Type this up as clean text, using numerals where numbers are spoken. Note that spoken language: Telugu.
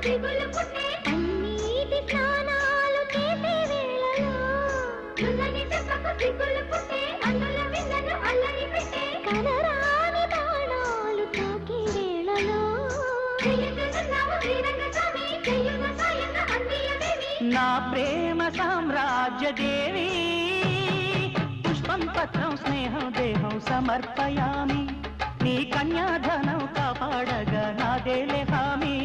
అన్నిటి స్నానాలు చేసే వేళలో కనరాని బాణాలు తాకే వేళలో నా ప్రేమ సామ్రాజ్య దేవి పుష్పం పత్రం స్నేహం దేహం సమర్పయామి నీ కన్యాధనం కాపాడగా నాదేలే హామీ